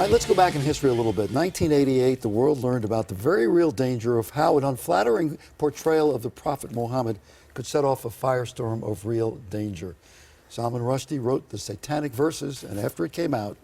right, let's go back in history a little bit. 1988, the world learned about the very real danger of how an unflattering portrayal of the Prophet Muhammad could set off a firestorm of real danger. Salman Rushdie wrote the Satanic Verses, and after it came out,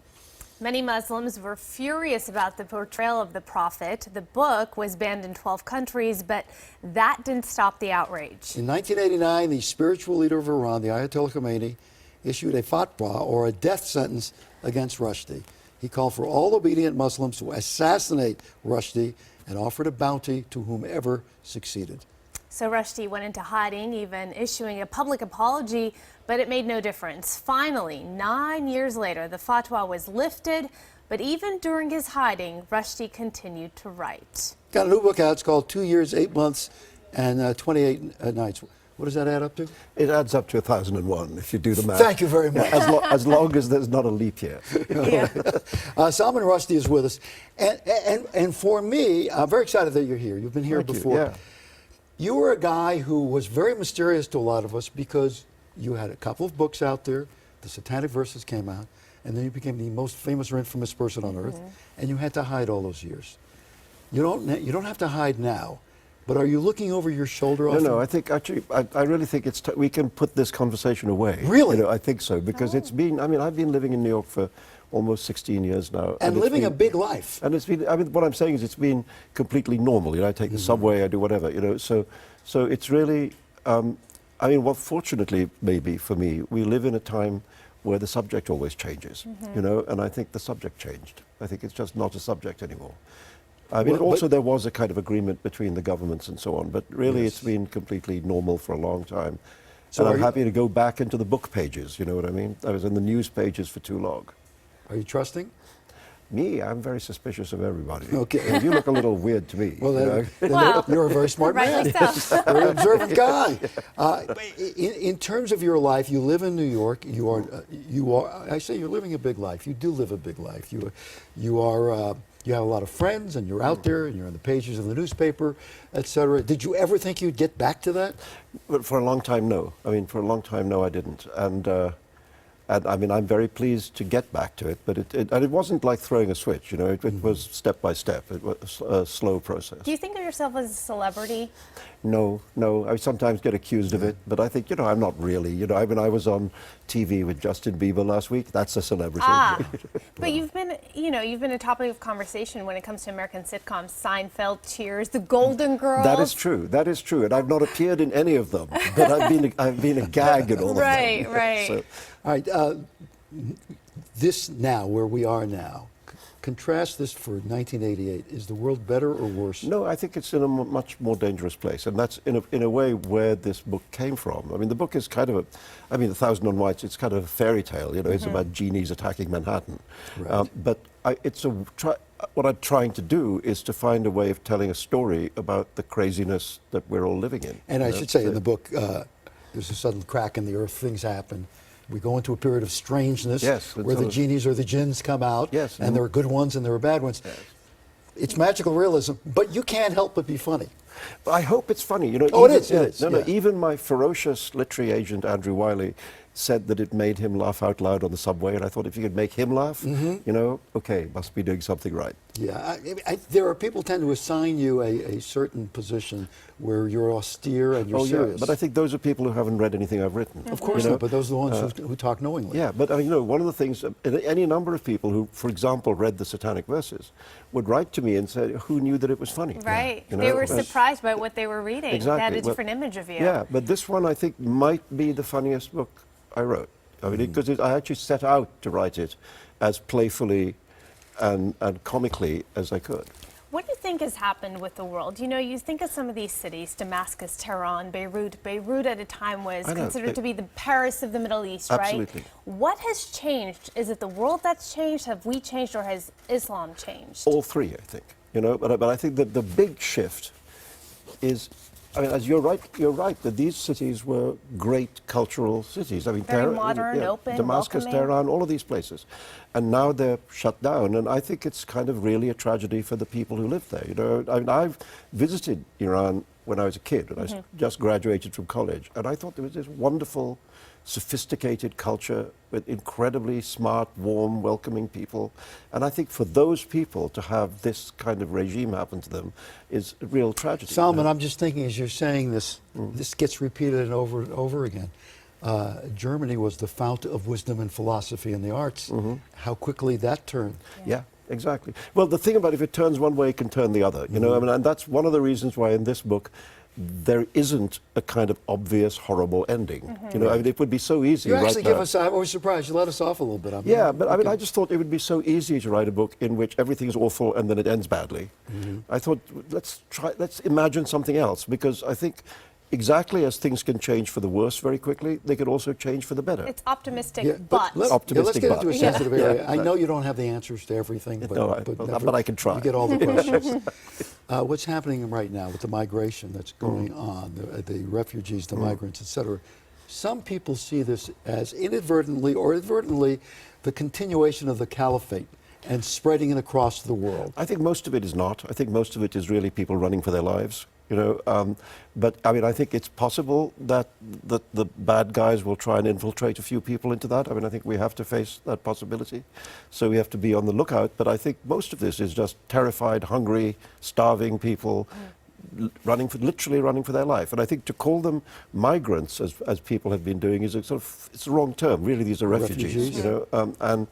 many Muslims were furious about the portrayal of the Prophet. The book was banned in 12 countries, but that didn't stop the outrage. In 1989, the spiritual leader of Iran, the Ayatollah Khomeini, issued a fatwa, or a death sentence, against Rushdie. He called for all obedient Muslims to assassinate Rushdie and offered a bounty to whomever succeeded. So Rushdie went into hiding, even issuing a public apology, but it made no difference. Finally, 9 years later, the fatwa was lifted, but even during his hiding, Rushdie continued to write. Got a new book out. It's called 2 Years, 8 Months, and 28 Nights. What does that add up to? It adds up to 1001 if you do the math. Thank you very much. As long as there's not a leap year. Yeah. Salman Rushdie is with us. And for me, I'm very excited that you're here. You've been here Thank before. You, yeah. You were a guy who was very mysterious to a lot of us because you had a couple of books out there. The Satanic Verses came out, and then you became the most famous or infamous person on earth, and you had to hide all those years. You don't have to hide now. But are you looking over your shoulder often? No, I think actually, I really think it's we can put this conversation away. Really? You know, I think so, because it's been, I mean, I've been living in New York for almost 16 years now. And living a big life. And it's been, I mean, what I'm saying is it's been completely normal. You know, I take the subway, I do whatever, you know, so it's really, I mean, well, fortunately, maybe for me, we live in a time where the subject always changes, you know, and I think the subject changed. I think it's just not a subject anymore. I mean, also there was a kind of agreement between the governments and so on, but really it's been completely normal for a long time. So and I'm happy to go back into the book pages, you know what I mean? I was in the news pages for too long. Are you trusting? Me, I'm very suspicious of everybody. Okay. And you look a little weird to me. Well, then you're a very smart man. So. Very observant guy. In terms of your life, you live in New York. You are. I say you're living a big life. You do live a big life. You have a lot of friends, and you're out there, and you're on the pages of the newspaper, etc. Did you ever think you'd get back to that? But for a long time, no. I mean, for a long time, no, I didn't. And I mean, I'm very pleased to get back to it, but it wasn't like throwing a switch, you know, it was step by step. It was a slow process. Do you think of yourself as a celebrity? No. I sometimes get accused of it, but I think, you know, I'm not really. You know, I mean, I was on TV with Justin Bieber last week. That's a celebrity. But you've been a topic of conversation when it comes to American sitcoms, Seinfeld, Cheers, The Golden Girls. That is true, and I've not appeared in any of them, but I've been a gag in all of them. Right. So, all right, this now, where we are now, contrast this for 1988. Is the world better or worse? No, I think it's in a much more dangerous place, and that's in a way where this book came from. I mean, the book is kind of I mean, 1001 Nights, it's kind of a fairy tale, you know, it's about genies attacking Manhattan. Right. But what I'm trying to do is to find a way of telling a story about the craziness that we're all living in. And I should say in the book, there's a sudden crack in the earth, things happen. We go into a period of strangeness where the genies or the jinns come out, and there are good ones and there are bad ones. Yes. It's magical realism, but you can't help but be funny. But I hope it's funny. You know, it is. No, even my ferocious literary agent, Andrew Wiley, said that it made him laugh out loud on the subway, and I thought if you could make him laugh, you know, okay, must be doing something right. Yeah, there are people tend to assign you a certain position where you're austere and you're serious. Yeah, but I think those are people who haven't read anything I've written. Of course not, but those are the ones who talk knowingly. Yeah, but I mean, you know, one of the things, any number of people who, for example, read the Satanic Verses would write to me and say, who knew that it was funny? Right, you know? They were surprised by what they were reading. Exactly. They had a different image of you. Yeah, but this one I think might be the funniest book I wrote. I mean, because I actually set out to write it as playfully and comically as I could. What do you think has happened with the world? You know, you think of some of these cities, Damascus, Tehran, Beirut. Beirut at a time was considered to be the Paris of the Middle East, absolutely. Right? What has changed? Is it the world that's changed? Have we changed, or has Islam changed? All three, I think. You know, but I think that the big shift is, I mean, as you're right that these cities were great cultural cities. I mean, very modern, open, Damascus, welcoming. Tehran, all of these places. And now they're shut down, and I think it's kind of really a tragedy for the people who live there. You know, I mean, I've visited Iran when I was a kid, and I just graduated from college. And I thought there was this wonderful, sophisticated culture with incredibly smart, warm, welcoming people. And I think for those people to have this kind of regime happen to them is a real tragedy. Salman, I'm just thinking as you're saying this, this gets repeated over and over again. Germany was the fount of wisdom and philosophy and the arts. How quickly that turned. Yeah, exactly. Well, the thing about if it turns one way, it can turn the other. You know, I mean, and that's one of the reasons why in this book there isn't a kind of obvious, horrible ending. You know, I mean, it would be so easy. You actually right give now. us, I was surprised, you let us off a little bit. Yeah, but I mean, I just thought it would be so easy to write a book in which everything is awful and then it ends badly. I thought, let's imagine something else, because I think exactly as things can change for the worse very quickly, they could also change for the better. It's optimistic, Yeah, but. let's Optimistic get into a but. sensitive Yeah. area. Yeah. I know you don't have the answers to everything, but, No, but I can try. You get all the questions. What's happening right now with the migration that's going on, the refugees, the migrants, et cetera? Some people see this as inadvertently or advertently the continuation of the caliphate and spreading it across the world. I think most of it is not. I think most of it is really people running for their lives. You know, but I mean, I think it's possible that the bad guys will try and infiltrate a few people into that. I mean, I think we have to face that possibility. So we have to be on the lookout. But I think most of this is just terrified, hungry, starving people literally running for their life. And I think to call them migrants, as people have been doing, is a sort of, it's the wrong term. Really, these are refugees. You know, and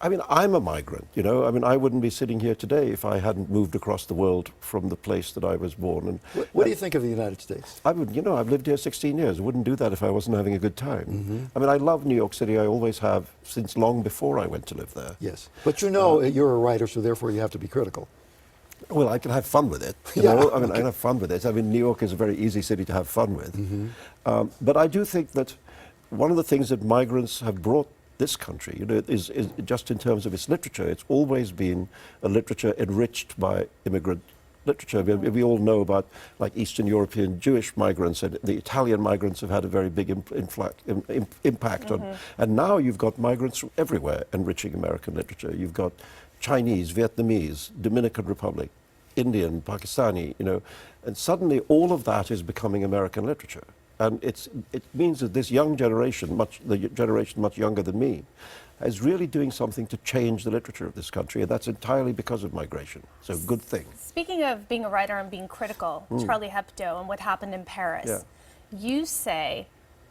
I mean, I'm a migrant, you know. I mean, I wouldn't be sitting here today if I hadn't moved across the world from the place that I was born. And What do you think of the United States? I would, you know, I've lived here 16 years. I wouldn't do that if I wasn't having a good time. I mean, I love New York City. I always have since long before I went to live there. Yes. But you know, you're a writer, so therefore you have to be critical. Well, I can have fun with it. You know? I mean, I can have fun with it. I mean, New York is a very easy city to have fun with. But I do think that one of the things that migrants have brought this country, you know, is just in terms of its literature. It's always been a literature enriched by immigrant literature. We all know about like Eastern European Jewish migrants, and the Italian migrants have had a very big impact on. And now you've got migrants from everywhere enriching American literature. You've got Chinese, Vietnamese, Dominican Republic, Indian, Pakistani, you know, and suddenly all of that is becoming American literature. And it means that this young generation, the generation much younger than me, is really doing something to change the literature of this country, and that's entirely because of migration. So, good thing. Speaking of being a writer and being critical, Charlie Hebdo and what happened in Paris, you say,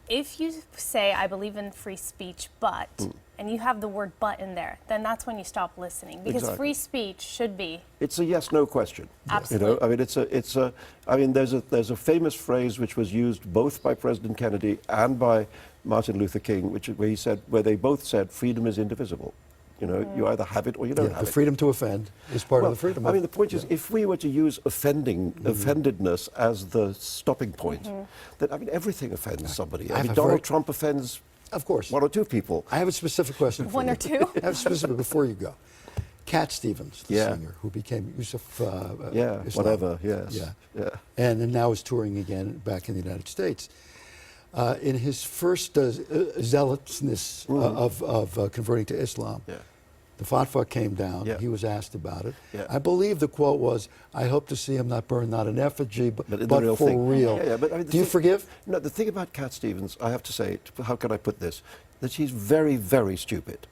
if you say, I believe in free speech, but, and you have the word but in there, then that's when you stop listening, because free speech should be. It's a yes/no question. Absolutely. You know, I mean, I mean, there's a famous phrase which was used both by President Kennedy and by Martin Luther King, where he said, where they both said, freedom is indivisible. You know, you either have it or you don't have it. The freedom to offend is part of the freedom. I mean, the point is, if we were to use offendedness as the stopping point, then, I mean, everything offends somebody. I mean, Donald Trump offends, of course, one or two people. I have a specific question for you. One or two? I have a specific before you go. Cat Stevens, the singer, who became Yusuf Islam. Whatever, yes. Yeah. And now is touring again back in the United States. In his first zealousness of converting to Islam, the fatwa came down. He was asked about it. I believe the quote was, I hope to see him not burned, not in effigy, but for real. But, I mean, do you forgive? No, the thing about Cat Stevens, I have to say, how can I put this, that he's very, very stupid.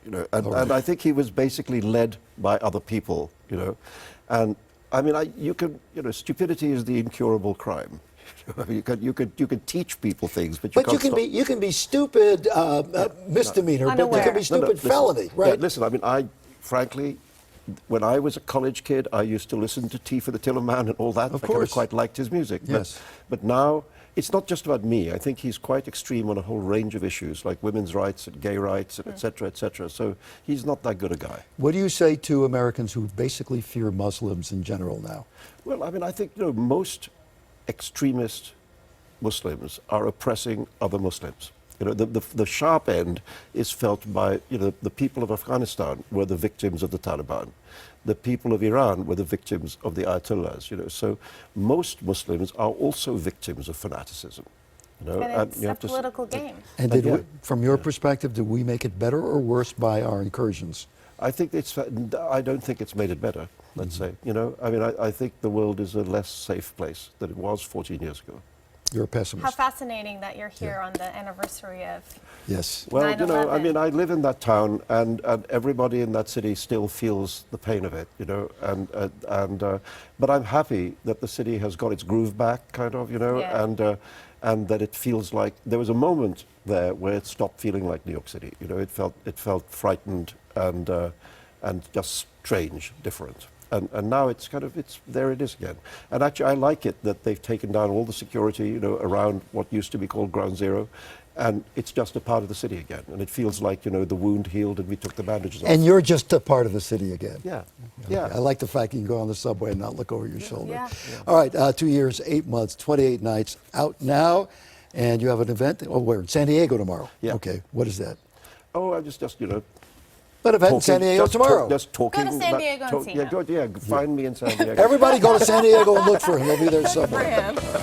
You know, and I think he was basically led by other people, you know. And I mean, you stupidity is the incurable crime. I mean, you could teach people things, but you can't. But you can be stupid misdemeanor, but you can be stupid felony, right? Yeah, listen, I mean, frankly, when I was a college kid, I used to listen to Tea for the Tillerman and all that. Of I kind course. of quite liked his music. Yes. But now, it's not just about me. I think he's quite extreme on a whole range of issues, like women's rights and gay rights, and et cetera, et cetera. So he's not that good a guy. What do you say to Americans who basically fear Muslims in general now? Well, I mean, I think, you know, most extremist Muslims are oppressing other Muslims. You know, the sharp end is felt by, you know, the people of Afghanistan were the victims of the Taliban. The people of Iran were the victims of the Ayatollahs, you know. So most Muslims are also victims of fanaticism. You know, And it's you a have to political game. And from your perspective, did we make it better or worse by our incursions? I think I don't think it's made it better. Let's say, you know, I mean, I think the world is a less safe place than it was 14 years ago. You're a pessimist. How fascinating that you're here on the anniversary of. Yes. Well, you know, I 9/11. mean, I live in that town, and everybody in that city still feels the pain of it, you know, but I'm happy that the city has got its groove back, kind of, you know, Yeah. and that it feels like there was a moment there where it stopped feeling like New York City. You know, it felt frightened and just strange, different. And now it's kind of, there it is again. And actually, I like it that they've taken down all the security, you know, around what used to be called Ground Zero, and it's just a part of the city again. And it feels like, you know, the wound healed and we took the bandages off. And you're just a part of the city again. Yeah, Okay. yeah. I like the fact you can go on the subway and not look over your shoulder. Yeah. All right, 2 years, 8 months, 28 nights, out now. And you have an event, where? In San Diego tomorrow. Yeah. Okay, what is that? Oh, I'm just, you know, An event in San Diego just tomorrow. just talking. Go to San about- Diego and see yeah, him. find me in San Diego. Everybody go to San Diego and look for him. He'll be there somewhere. For him.